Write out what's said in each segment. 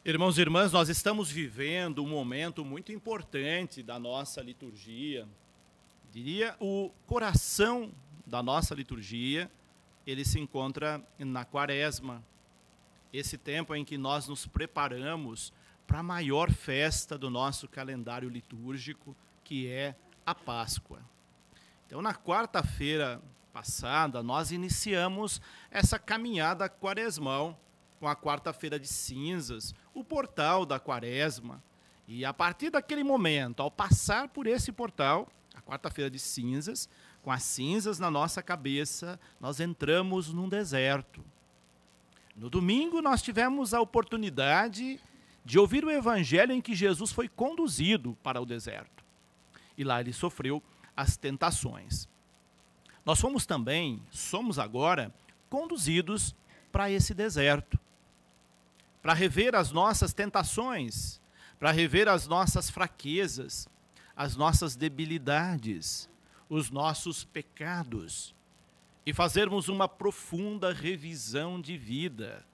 Irmãos e irmãs, nós estamos vivendo um momento muito importante da nossa liturgia. Diria, o coração da nossa liturgia, ele se encontra na Quaresma. Esse tempo em que nós nos preparamos para a maior festa do nosso calendário litúrgico, que é a Páscoa. Então, na quarta-feira passada, nós iniciamos essa caminhada quaresmal, com a quarta-feira de cinzas, o portal da Quaresma. E a partir daquele momento, ao passar por esse portal, a quarta-feira de cinzas, com as cinzas na nossa cabeça, nós entramos num deserto. No domingo, nós tivemos a oportunidade de ouvir o evangelho em que Jesus foi conduzido para o deserto. E lá ele sofreu as tentações. Nós somos agora, conduzidos para esse deserto, para rever as nossas tentações, para rever as nossas fraquezas, as nossas debilidades, os nossos pecados, e fazermos uma profunda revisão de vida,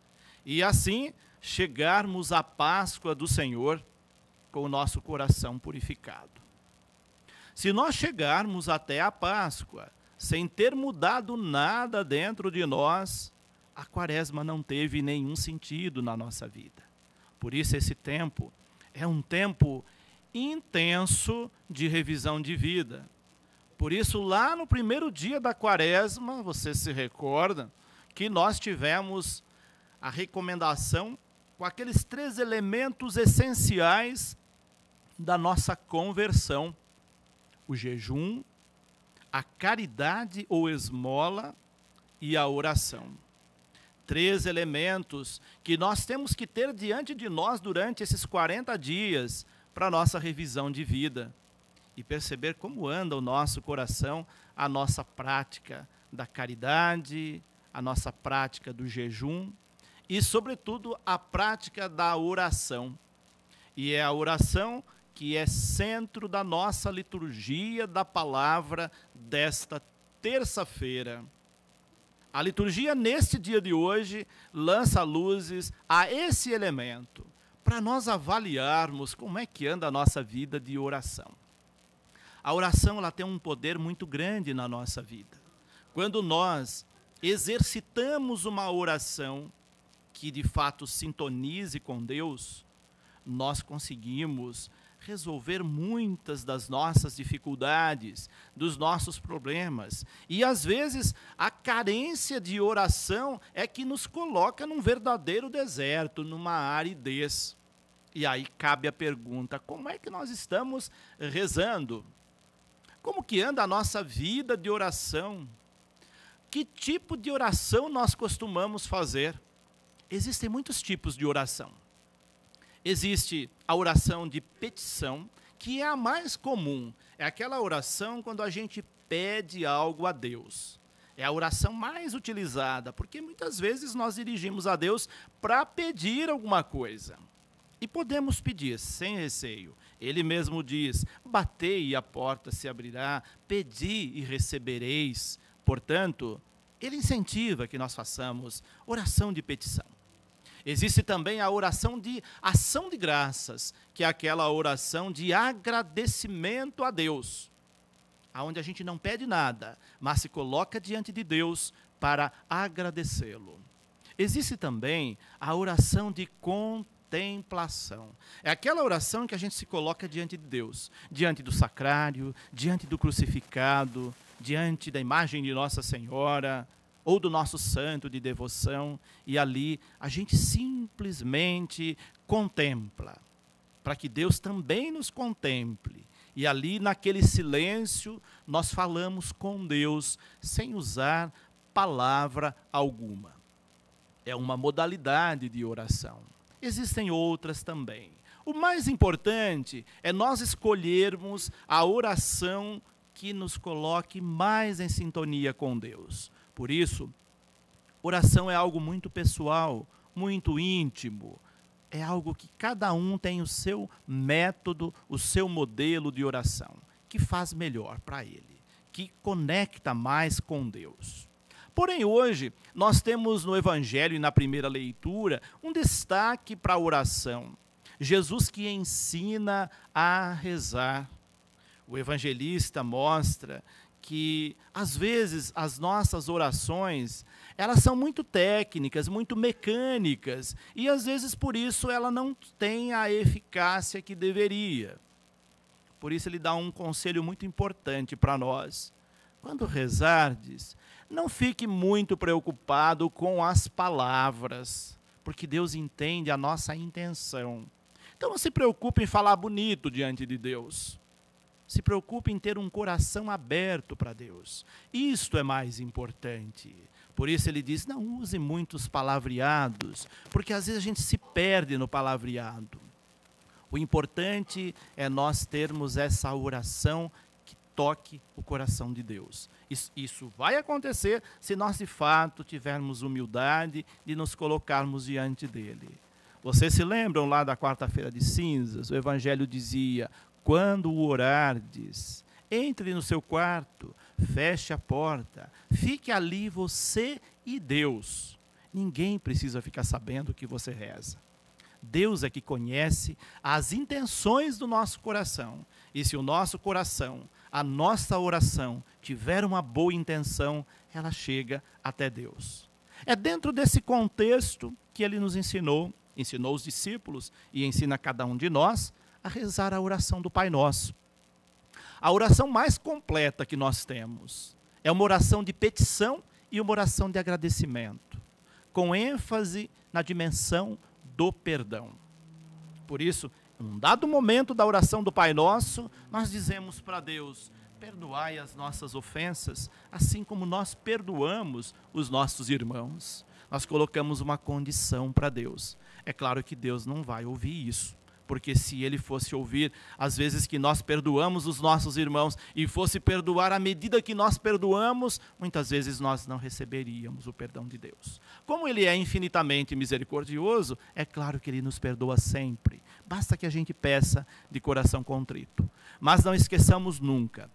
e assim chegarmos à Páscoa do Senhor com o nosso coração purificado. Se nós chegarmos até a Páscoa sem ter mudado nada dentro de nós, a Quaresma não teve nenhum sentido na nossa vida. Por isso esse tempo é um tempo intenso de revisão de vida. Por isso lá no primeiro dia da Quaresma, você se recorda que nós tivemos a recomendação com aqueles 3 elementos essenciais da nossa conversão: o jejum, a caridade ou esmola e a oração. 3 elementos que nós temos que ter diante de nós durante esses 40 dias para a nossa revisão de vida e perceber como anda o nosso coração, a nossa prática da caridade, a nossa prática do jejum e, sobretudo, a prática da oração. E é a oração que é centro da nossa liturgia da palavra desta terça-feira. A liturgia, neste dia de hoje, lança luzes a esse elemento, para nós avaliarmos como é que anda a nossa vida de oração. A oração ela tem um poder muito grande na nossa vida. Quando nós exercitamos uma oração que de fato sintonize com Deus, nós conseguimos resolver muitas das nossas dificuldades, dos nossos problemas. E às vezes a carência de oração é que nos coloca num verdadeiro deserto, numa aridez. E aí cabe a pergunta: como é que nós estamos rezando? Como que anda a nossa vida de oração? Que tipo de oração nós costumamos fazer? Existem muitos tipos de oração. Existe a oração de petição, que é a mais comum. É aquela oração quando a gente pede algo a Deus. É a oração mais utilizada, porque muitas vezes nós dirigimos a Deus para pedir alguma coisa. E podemos pedir sem receio. Ele mesmo diz: batei e a porta se abrirá, pedi e recebereis. Portanto, ele incentiva que nós façamos oração de petição. Existe também a oração de ação de graças, que é aquela oração de agradecimento a Deus, onde a gente não pede nada, mas se coloca diante de Deus para agradecê-lo. Existe também a oração de contemplação. É aquela oração que a gente se coloca diante de Deus, diante do sacrário, diante do crucificado, diante da imagem de Nossa Senhora, ou do nosso santo de devoção, e ali a gente simplesmente contempla, para que Deus também nos contemple. E ali, naquele silêncio, nós falamos com Deus, sem usar palavra alguma. É uma modalidade de oração. Existem outras também. O mais importante é nós escolhermos a oração que nos coloque mais em sintonia com Deus. Por isso, oração é algo muito pessoal, muito íntimo. É algo que cada um tem o seu método, o seu modelo de oração, que faz melhor para ele, que conecta mais com Deus. Porém, hoje, nós temos no Evangelho e na primeira leitura um destaque para a oração. Jesus que ensina a rezar. O evangelista mostra que, às vezes, as nossas orações, elas são muito técnicas, muito mecânicas, e às vezes por isso ela não tem a eficácia que deveria. Por isso ele dá um conselho muito importante para nós. Quando rezardes, não fique muito preocupado com as palavras, porque Deus entende a nossa intenção. Então não se preocupe em falar bonito diante de Deus. Se preocupe em ter um coração aberto para Deus. Isto é mais importante. Por isso ele diz, não use muitos palavreados, porque às vezes a gente se perde no palavreado. O importante é nós termos essa oração que toque o coração de Deus. Isso vai acontecer se nós de fato tivermos humildade de nos colocarmos diante dele. Vocês se lembram lá da quarta-feira de cinzas? O Evangelho dizia, quando orardes, entre no seu quarto, feche a porta, fique ali você e Deus. Ninguém precisa ficar sabendo que você reza. Deus é que conhece as intenções do nosso coração. E se o nosso coração, a nossa oração, tiver uma boa intenção, ela chega até Deus. É dentro desse contexto que ele nos ensinou os discípulos e ensina cada um de nós a rezar a oração do Pai Nosso. A oração mais completa que nós temos é uma oração de petição e uma oração de agradecimento, com ênfase na dimensão do perdão. Por isso, em um dado momento da oração do Pai Nosso, nós dizemos para Deus, perdoai as nossas ofensas, assim como nós perdoamos os nossos irmãos. Nós colocamos uma condição para Deus. É claro que Deus não vai ouvir isso, porque se ele fosse ouvir, às vezes que nós perdoamos os nossos irmãos e fosse perdoar à medida que nós perdoamos, muitas vezes nós não receberíamos o perdão de Deus. Como ele é infinitamente misericordioso, é claro que ele nos perdoa sempre. Basta que a gente peça de coração contrito. Mas não esqueçamos nunca,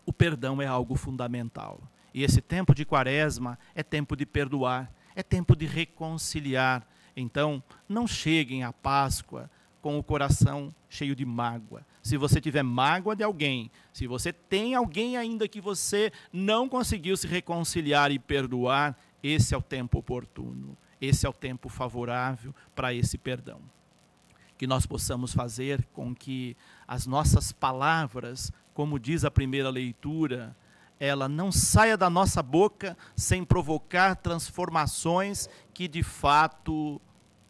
o perdão é algo fundamental. E esse tempo de Quaresma é tempo de perdoar, é tempo de reconciliar. Então, não cheguem à Páscoa com o coração cheio de mágoa. Se você tiver mágoa de alguém, se você tem alguém ainda que você não conseguiu se reconciliar e perdoar, esse é o tempo oportuno, esse é o tempo favorável para esse perdão. Que nós possamos fazer com que as nossas palavras, como diz a primeira leitura, ela não saia da nossa boca sem provocar transformações que de fato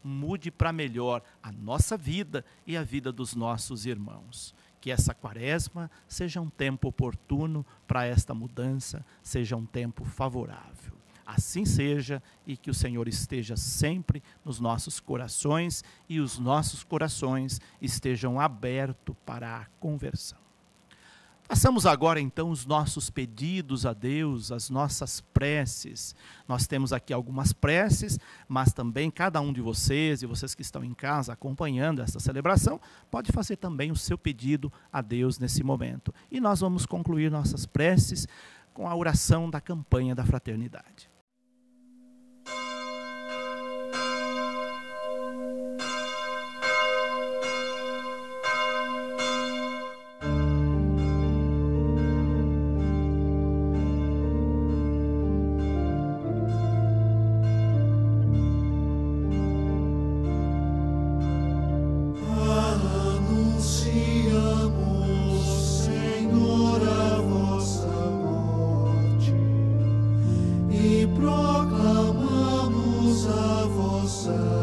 mude para melhor a nossa vida e a vida dos nossos irmãos. Que essa Quaresma seja um tempo oportuno para esta mudança, seja um tempo favorável. Assim seja, e que o Senhor esteja sempre nos nossos corações e os nossos corações estejam abertos para a conversão. Façamos agora então os nossos pedidos a Deus, as nossas preces. Nós temos aqui algumas preces, mas também cada um de vocês, e vocês que estão em casa acompanhando esta celebração, pode fazer também o seu pedido a Deus nesse momento. E nós vamos concluir nossas preces com a oração da campanha da fraternidade. Proclamamos a vossa